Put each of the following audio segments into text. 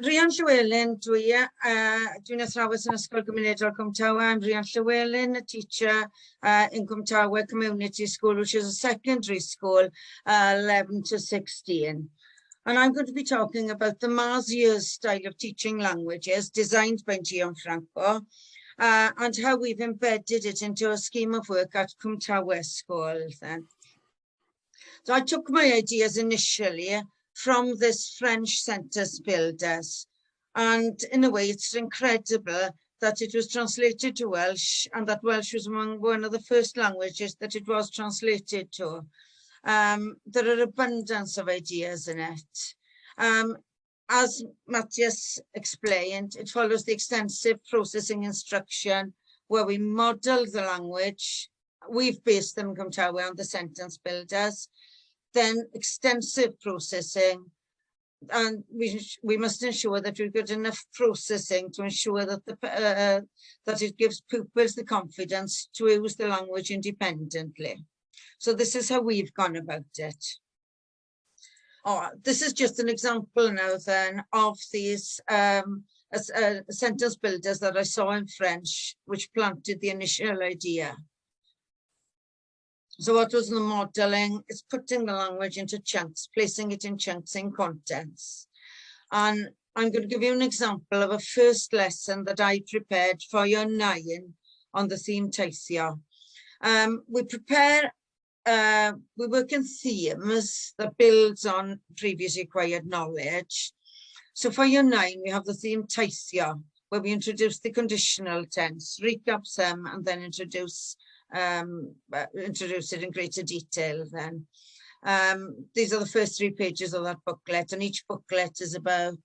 Rhian Llewelyn, dwi'n athrawes yn Ysgol Gymunedol Cwmtawe. I'm Rhian Llewelyn, a teacher in Cwmtawe Community School, which is a secondary school, 11 to 16. And I'm going to be talking about the Mars Years style of teaching languages designed by Gianfranco, and how we've embedded it into a scheme of work at Cwmtawe School then. So I took my ideas initially from this French sentence builders, and in a way it's incredible that it was translated to Welsh, and that Welsh was among one of the first languages that it was translated to. There are abundance of ideas in it. As Matthias explained, it follows the extensive processing instruction where we model the language. We've based them in Cwmtawe on the sentence builders. Then extensive processing, and we must ensure that we've got enough processing to ensure that that it gives pupils the confidence to use the language independently. So this is how we've gone about it. This is just an example now then of these sentence builders that I saw in French, which planted the initial idea. So what was the modeling? It's putting the language into chunks, placing it in chunks in contents. And I'm going to give you an example of a first lesson that I prepared for year 9 on the theme teithio. We work in themes that builds on previously acquired knowledge. So for year 9, we have the theme teithio, where we introduce the conditional tense, recap some, and then introduce it in greater detail then. These are the first 3 pages of that booklet, and each booklet is about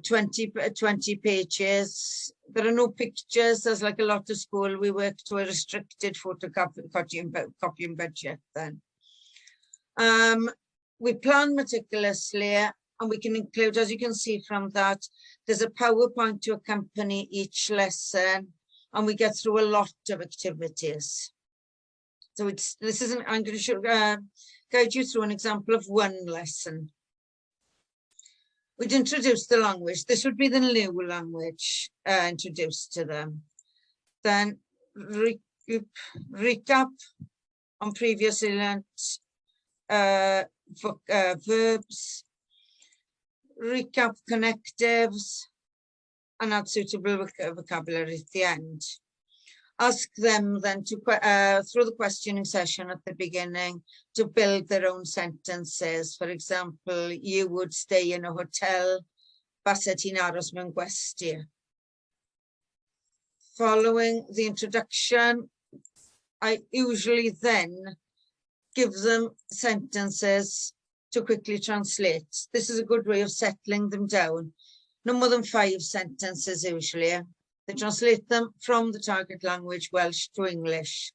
20 pages. There are no pictures, as like a lot of school, we work to a restricted photocopying budget then. We plan meticulously, and we can include, as you can see from that, there's a PowerPoint to accompany each lesson, and we get through a lot of activities. So I'm going to guide you through an example of one lesson. We'd introduce the language. This would be the new language introduced to them. Then recap on previously learnt verbs, recap connectives, and add suitable vocabulary at the end. Ask them then to, through the questioning session at the beginning, to build their own sentences. For example, you would stay in a hotel, basa ti'n aros mewn gwesty. Following the introduction, I usually then give them sentences to quickly translate. This is a good way of settling them down. No more than 5 sentences usually. They translate them from the target language, Welsh, to English,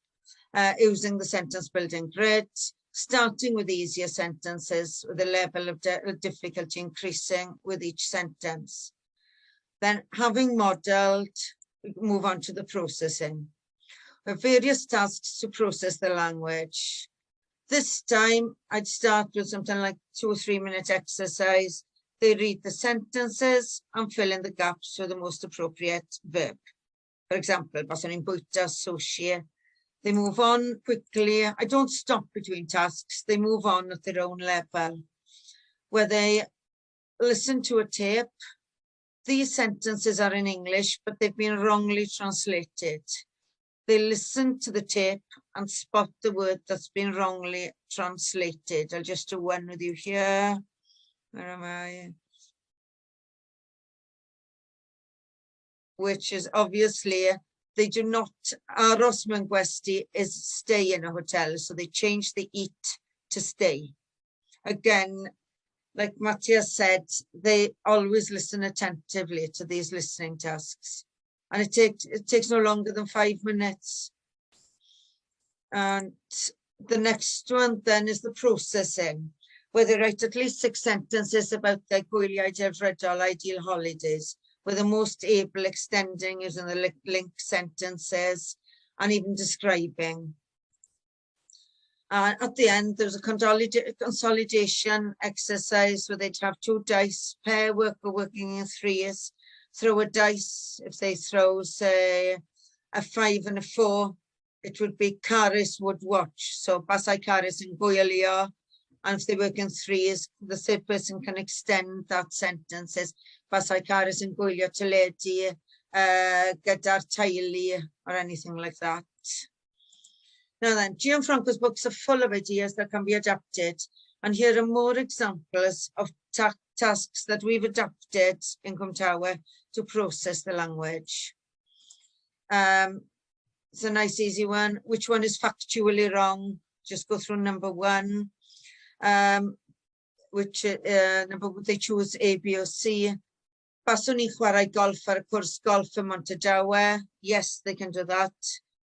using the sentence building grid, starting with easier sentences with the level of difficulty increasing with each sentence. Then, having modelled, we move on to the processing. We have various tasks to process the language. This time, I'd start with something like 2 or 3 minute exercise. They read the sentences and fill in the gaps with the most appropriate verb. For example, basa ni'n bwyta sushi. They move on quickly. I don't stop between tasks. They move on at their own level. Where they listen to a tape. These sentences are in English, but they've been wrongly translated. They listen to the tape and spot the word that's been wrongly translated. I'll just do one with you here. Where am I? Which is obviously, they do not, aros mewn gwesty is stay in a hotel, so they change the eat to stay. Again, like Matthias said, they always listen attentively to these listening tasks. And it takes no longer than 5 minutes. And the next one then is the processing, where they write at least 6 sentences about their gwyliau delfrydol ideal holidays, with the most able extending using the link sentences and even describing. At the end, there's a consolidation exercise where they'd have 2 dice, pair worker working in threes, throw a dice. If they throw, say, a 5 and a 4, it would be Caris would watch. So basai Caris and gwylio. And if they work in threes, the third person can extend that sentence as basai Caris and gwylio teledu gyda'r teulu or anything like that. Now then, Gianfranco's books are full of ideas that can be adapted, and here are more examples of tasks that we've adapted in Cwmtawe to process the language. It's a nice easy one. Which one is factually wrong? Just go through number 1. They choose A, B or C. Baswn ni chwarae golf ar y cwrs golf ym Montedawe. Yes, they can do that.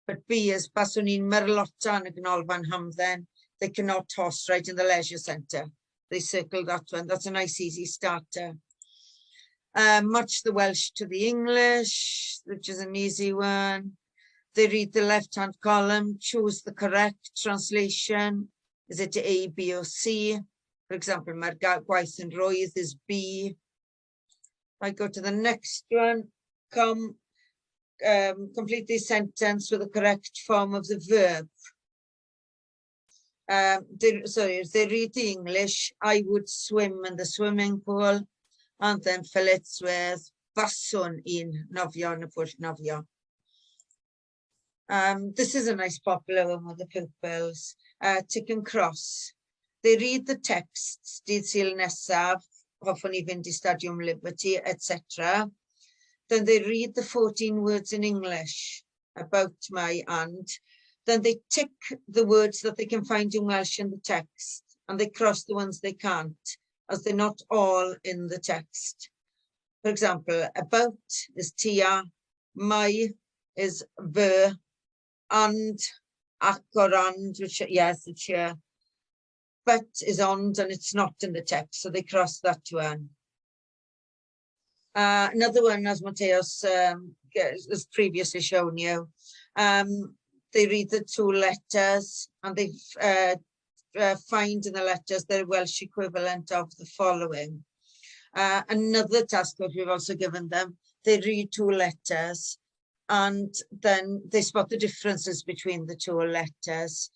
But B is baswn ni'n merlota yn y ganolfan Hamdden. They cannot toss right in the leisure centre. They circle that one. That's a nice easy starter. Match the Welsh to the English, which is an easy one. They read the left-hand column, choose the correct translation. Is it A, B or C? For example, mae'r gwaith yn roedd is B. I go to the next one. Complete the sentence with the correct form of the verb. They read the English. I would swim in the swimming pool, and then fill it with faswn i'n nofio yn y pwll nofio. This is a nice popular one with the pupils. Tick and cross. They read the texts, dydd Sul nesaf, hoffwn i fynd I Stadium Liberty, etc. Then they read the 14 words in English about my and. Then they tick the words that they can find in Welsh in the text, and they cross the ones they can't, as they're not all in the text. For example, about is tia, my is ver, and ac or and, which, yes, it's here. But is ond, and it's not in the text, so they cross that one. Another one, as Mateos has previously shown you, they read the 2 letters, and they find in the letters the Welsh equivalent of the following. Another task that we've also given them, they read 2 letters, and then they spot the differences between the 2 letters.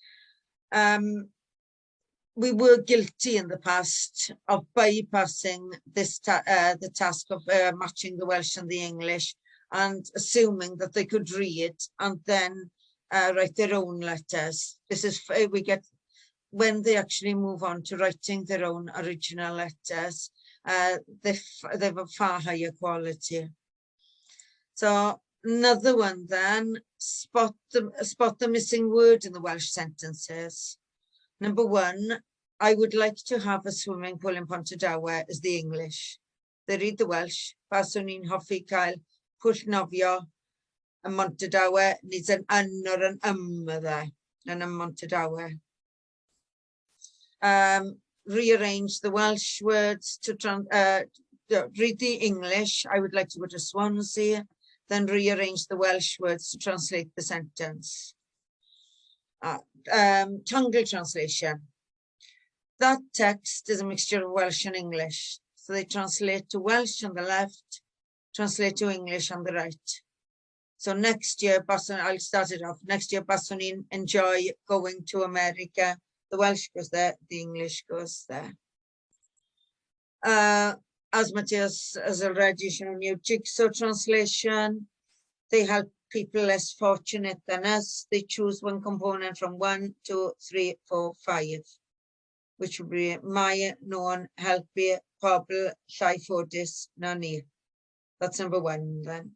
We were guilty in the past of bypassing this the task of matching the Welsh and the English, and assuming that they could read and then write their own letters. This is we get when they actually move on to writing their own original letters. They've a far higher quality. So another one then, spot the missing word in the Welsh sentences. Number 1, I would like to have a swimming pool in Pontardawe is the English. They read the Welsh. Baswn ni'n hoffi cael pwll nofio yn Montedawe. Needs an or an there, and a Montedawe. Rearrange the Welsh words to read the English. I would like to go to Swansea. Then rearrange the Welsh words to translate the sentence. Tongue translation. That text is a mixture of Welsh and English. So they translate to Welsh on the left, translate to English on the right. So next year, I'll start it off. Next year, Bassonin enjoy going to America. The Welsh goes there, the English goes there. As Matthias has already shown you, jigsaw translation. They help people less fortunate than us. They choose one component from 1, 2, 3, 4, 5, which would be my known helpu pobl llai ffodus na ni. That's number 1 then.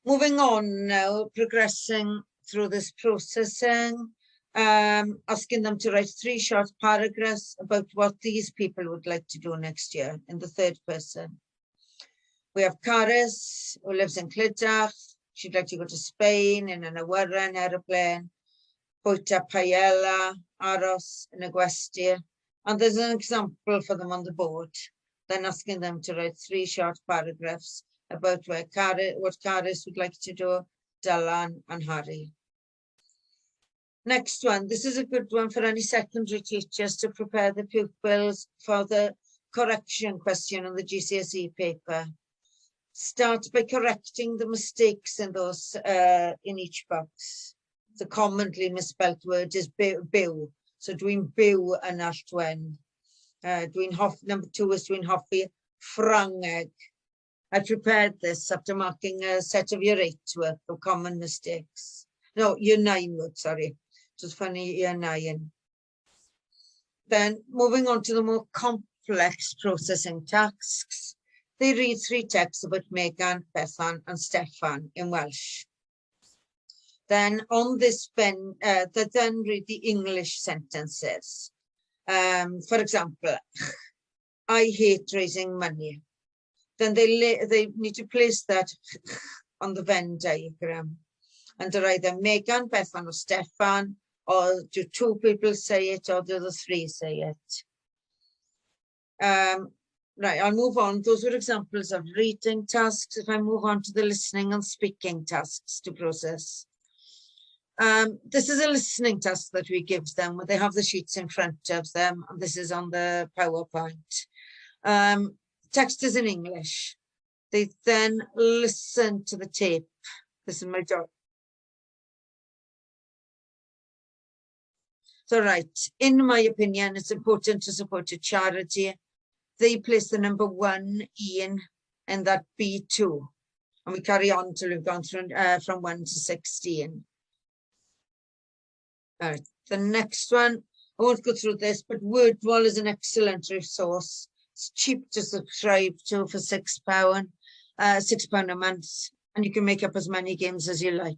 Moving on now, progressing through this processing, asking them to write 3 short paragraphs about what these people would like to do next year in the 3rd person. We have Caris, who lives in Clydach. She'd like to go to Spain in an awyren aeroplane. Bwyta paella, aros in a gwesty. And there's an example for them on the board. Then asking them to write 3 short paragraphs about what Caris would like to do, Dylan and Harry. Next one, this is a good one for any secondary teachers to prepare the pupils for the correction question on the GCSE paper. Start by correcting the mistakes in those in each box. The commonly misspelled word is byw. So dwi'n byw yn Alltwen. Number 2 is dwi'n hoffi Ffrangeg. I prepared this after marking a set of year 8 work of common mistakes. No, year 9 work, sorry. It was funny, year 9. Then moving on to the more complex processing tasks. They read 3 texts about Megan, Bethan and Stefan in Welsh. Then on this pen, they then read the English sentences. For example, I hate raising money. Then they need to place that on the Venn diagram. Under either Megan, Bethan or Stefan, or do 2 people say it or do the 3 say it? Right, I'll move on. Those were examples of reading tasks. If I move on to the listening and speaking tasks to process. This is a listening task that we give them, where they have the sheets in front of them, and this is on the PowerPoint. Text is in English. They then listen to the tape. This is my job. So right, in my opinion, it's important to support a charity. They place the number 1 in that B2. And we carry on till we've gone through from 1 to 16. Right, the next one, I won't go through this, but Wordwall is an excellent resource. It's cheap to subscribe to for £6, £6 a month, and you can make up as many games as you like.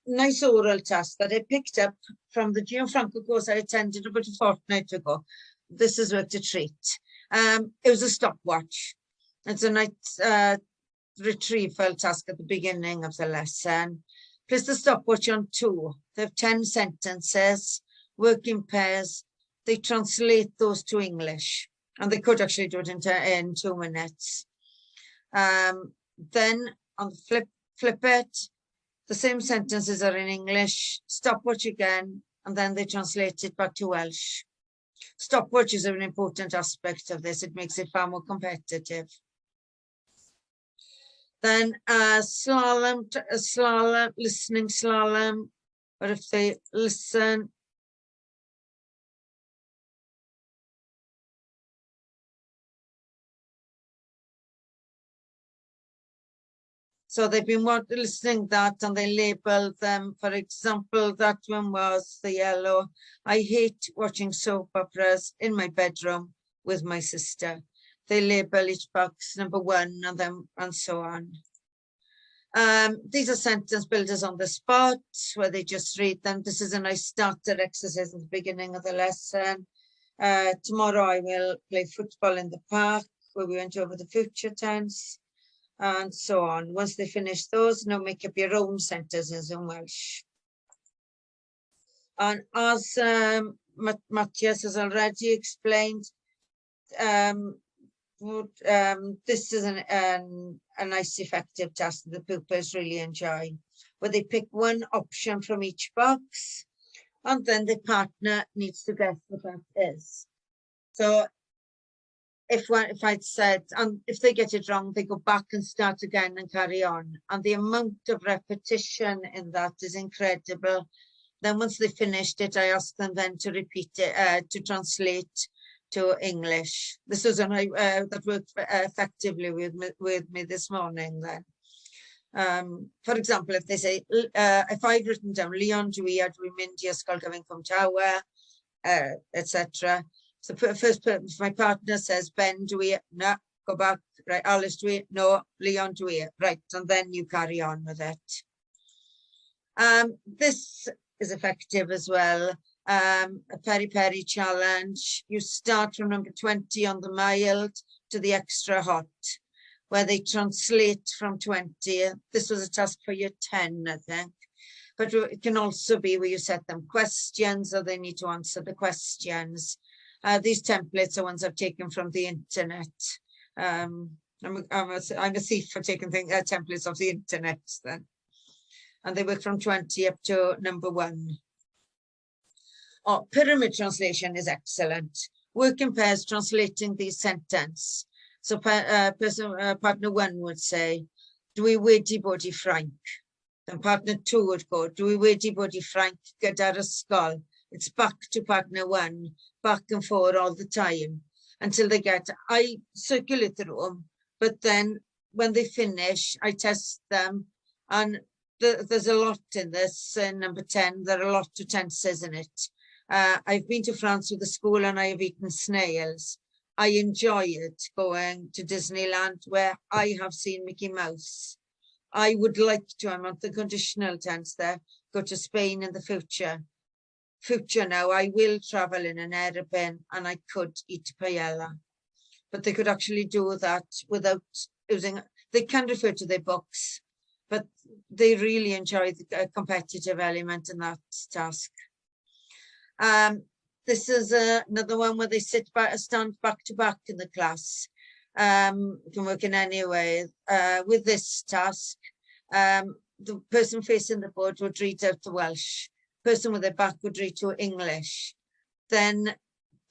Nice oral task that I picked up from the Gianfranco course I attended about a fortnight ago. This is worth a treat. It was a stopwatch. It's a nice retrieval task at the beginning of the lesson. Place the stopwatch on 2. They have 10 sentences, work in pairs. They translate those to English, and they could actually do it in 2 minutes. Then on the flip it, the same sentences are in English, stopwatch again, and then they translate it back to Welsh. Stopwatch is an important aspect of this. It makes it far more competitive. Then slalom, listening slalom, or if they listen. So they've been listening that and they label them. For example, that one was the yellow. I hate watching soap operas in my bedroom with my sister. They label each box number 1 and so on. These are sentence builders on the spot where they just read them. This is a nice starter exercise at the beginning of the lesson. Tomorrow I will play football in the park, where we went over the future tense, and so on. Once they finish those, now make up your own sentences in Welsh. And as Matthias has already explained, this is a nice effective task that the pupils really enjoy, where they pick one option from each box and then the partner needs to guess what that is. So if I'd said, and if they get it wrong, they go back and start again and carry on. And the amount of repetition in that is incredible. Then once they finished it, I asked them then to repeat it, to translate to English. This was that worked effectively with me this morning then. For example, if they say, if I've written down Rhian, dwi'n mynd I ysgol gyfun Cwm Tawe, etc. So first, my partner says, Ben, dwi, no, go back, right, Alice, dwi, no, Rhian, dwi, right, and then you carry on with it. This is effective as well. A peri-peri challenge. You start from number 20 on the mild to the extra hot, where they translate from 20. This was a task for year 10, I think. But it can also be where you set them questions or they need to answer the questions. These templates are ones I've taken from the internet. I'm a thief for taking templates off the internet then. and they work from 20 up to number 1. Oh, pyramid translation is excellent. Work in pairs translating the sentence. So partner 1 would say, dwi wedi bod I Ffrainc. Then partner 2 would go, dwi wedi bod I Ffrainc gyda'r ysgol. It's back to partner 1, back and forth all the time, until they get, I circulate the room, but then when they finish, I test them, and there's a lot in this, in number 10, there are a lot of tenses in it. I've been to France with the school and I have eaten snails. I enjoyed going to Disneyland where I have seen Mickey Mouse. I would like to, I'm on the conditional tense there, go to Spain in the future. Now, I will travel in an aeroplane and I could eat paella. But they could actually do that without using, they can refer to their books, but they really enjoy the competitive element in that task. This is another one where they stand back to back in the class. You can work in any way. With this task, the person facing the board would read out the Welsh. Person with their back would read to English. Then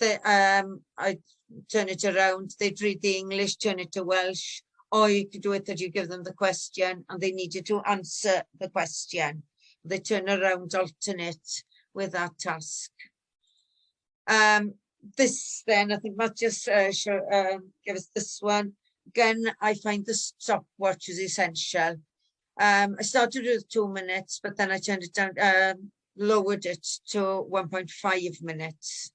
I turn it around. They'd read the English, turn it to Welsh, or you could do it that you give them the question and they needed to answer the question. They turn around, alternate with that task. This then, I think Matt just give us this one. Again, I find the stopwatch is essential. I started with 2 minutes, but then I turned it down, lowered it to 1.5 minutes.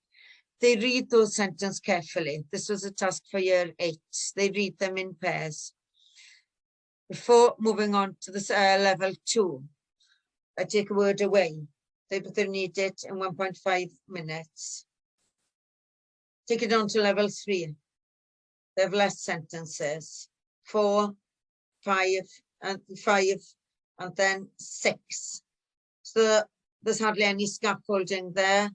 They read those sentences carefully. This was a task for year 8. They read them in pairs. Before moving on to this level 2, I take a word away. They need it in 1.5 minutes. Take it on to level 3. They have less sentences. 4, 5, and 5, and then 6. So there's hardly any scaffolding there.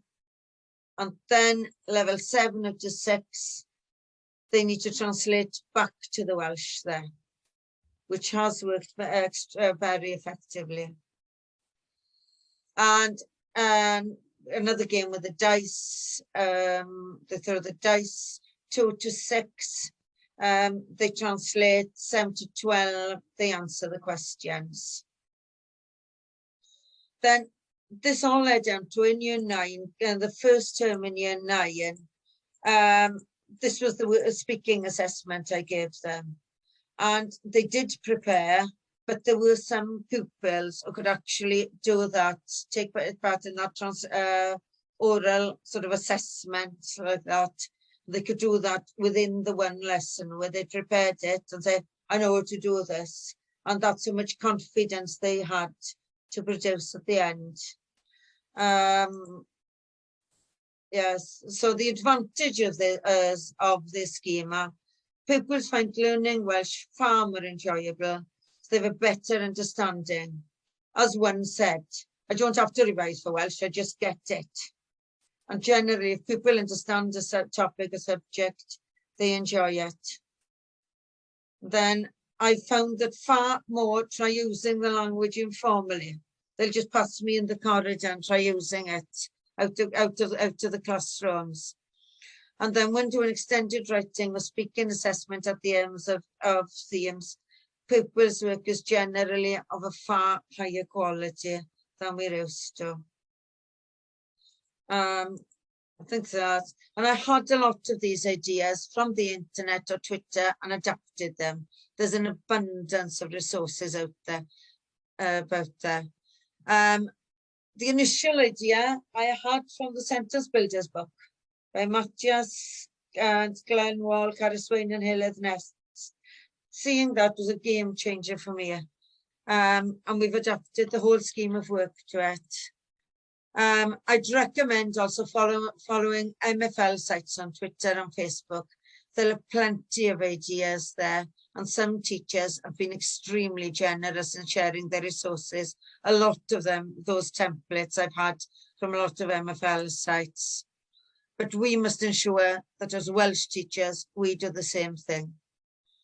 And then level 7 up to 6, they need to translate back to the Welsh there, which has worked very effectively. And another game with the dice, they throw the dice, 2 to 6, they translate, 7 to 12, they answer the questions. Then this all led down to in year 9, the first term in year 9, this was the speaking assessment I gave them. And they did prepare, but there were some pupils who could actually do that, take part in that oral sort of assessment like that. They could do that within the one lesson where they prepared it and said, I know how to do this. And that's how much confidence they had to produce at the end. Yes, so the advantage of the schema, pupils find learning Welsh far more enjoyable. So they have a better understanding. As one said, I don't have to revise for Welsh, I just get it. And generally, if people understand a topic, a subject, they enjoy it. Then I found that far more try using the language informally. They'll just pass me in the corridor and try using it out of the classrooms. And then when doing extended writing or speaking assessment at the ends of themes, pupils' work is generally of a far higher quality than we're used to. I think that, and I had a lot of these ideas from the internet or Twitter and adapted them. There's an abundance of resources out there about there. The initial idea I had from the Sentence Builders book by Matthias and Glenwall, Cariswain and Hilleth Nest. Seeing that was a game changer for me. And we've adapted the whole scheme of work to it. I'd recommend also following MFL sites on Twitter and Facebook. There are plenty of ideas there, and some teachers have been extremely generous in sharing their resources. A lot of them, those templates I've had from a lot of MFL sites. But we must ensure that as Welsh teachers, we do the same thing.